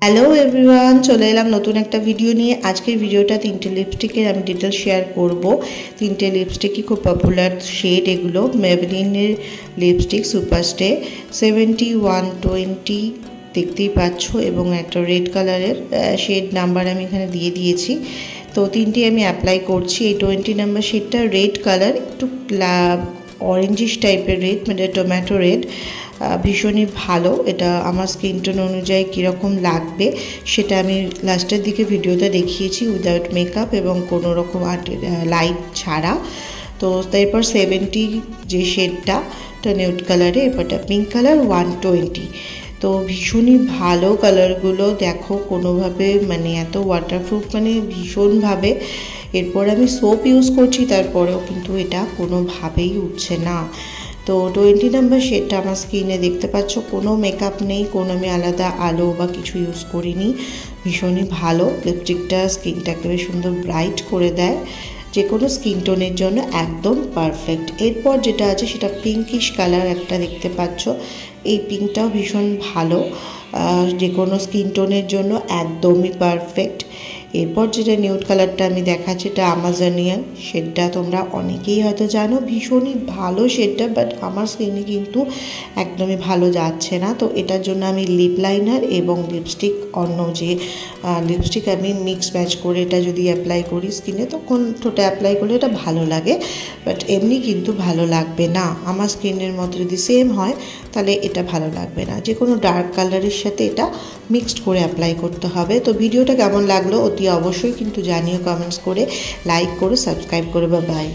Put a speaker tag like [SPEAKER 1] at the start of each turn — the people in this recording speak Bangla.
[SPEAKER 1] হ্যালো এভরিওয়ান, চলে এলাম নতুন একটা ভিডিও নিয়ে। আজকের ভিডিওটা তিনটে লিপস্টিকের আমি ডিটেল শেয়ার করব। তিনটে লিপস্টিকই খুব পপুলার শেড, এগুলো মেবলিনের লিপস্টিক সুপারস্টে 7120 দেখতেই পাচ্ছ, এবং একটা রেড কালারের শেড নাম্বার আমি এখানে দিয়ে দিয়েছি। তো তিনটি আমি অ্যাপ্লাই করছি। এই 20 নাম্বার শেডটা রেড কালার, একটু অরেঞ্জিশ টাইপের রেড, মানে টমেটো রেড, ভীষণই ভালো। এটা আমার স্কিন টোন অনুযায়ী কীরকম লাগবে সেটা আমি লাস্টের দিকে ভিডিওতে দেখিয়েছি, উইদাউট মেকআপ এবং কোনো রকম লাইট ছাড়া। তো তারপর 70 যে শেডটা নিউড কালারে, এরপরটা পিঙ্ক কালার 120। তো ভীষণই ভালো কালারগুলো, দেখো কোনোভাবে মানে এত ওয়াটারপ্রুফ, মানে ভীষণভাবে। এরপর আমি সোপ ইউজ করছি, তারপরেও কিন্তু এটা কোনোভাবেই উঠছে না। তো 20 নাম্বার শেডটা আমার স্কিনে দেখতে পাচ্ছ, কোনো মেকআপ নেই, কোনো আমি আলাদা আলো বা কিছু ইউজ করিনি। ভীষণই ভালো লিপস্টিকটা, স্কিনটাকে বেশ সুন্দর ব্রাইট করে দেয়, যে কোনো স্কিন টোনের জন্য একদম পারফেক্ট। এরপর যেটা আছে সেটা পিঙ্কিশ কালার একটা দেখতে পাচ্ছ, এই পিঙ্কটাও ভীষণ ভালো, যে কোনো স্কিন টোনের জন্য একদমই পারফেক্ট। এরপর যেটা নিউড কালারটা আমি দেখাচ্ছি, এটা আমাজনিয়ান শেডটা, তোমরা অনেকেই হয়তো জানো, ভীষণই ভালো শেডটা, বাট আমার স্কিনে কিন্তু একদমই ভালো যাচ্ছে না। তো এটার জন্য আমি লিপ লাইনার এবং লিপস্টিক, অন্য যে লিপস্টিক আমি মিক্স ম্যাচ করে এটা যদি অ্যাপ্লাই করি স্কিনে, তখন ঠোঁটে অ্যাপ্লাই করলে এটা ভালো লাগে, বাট এমনি কিন্তু ভালো লাগবে না। আমার স্কিনের মতো যদি সেম হয় তাহলে এটা ভালো লাগবে না। যে কোনো ডার্ক কালারের সাথে এটা মিক্সড করে অ্যাপ্লাই করতে হবে। তো ভিডিওটা কেমন লাগলো অতি অবশ্যই কিন্তু জানিও কমেন্টস করে, লাইক করো, সাবস্ক্রাইব করো। বাই।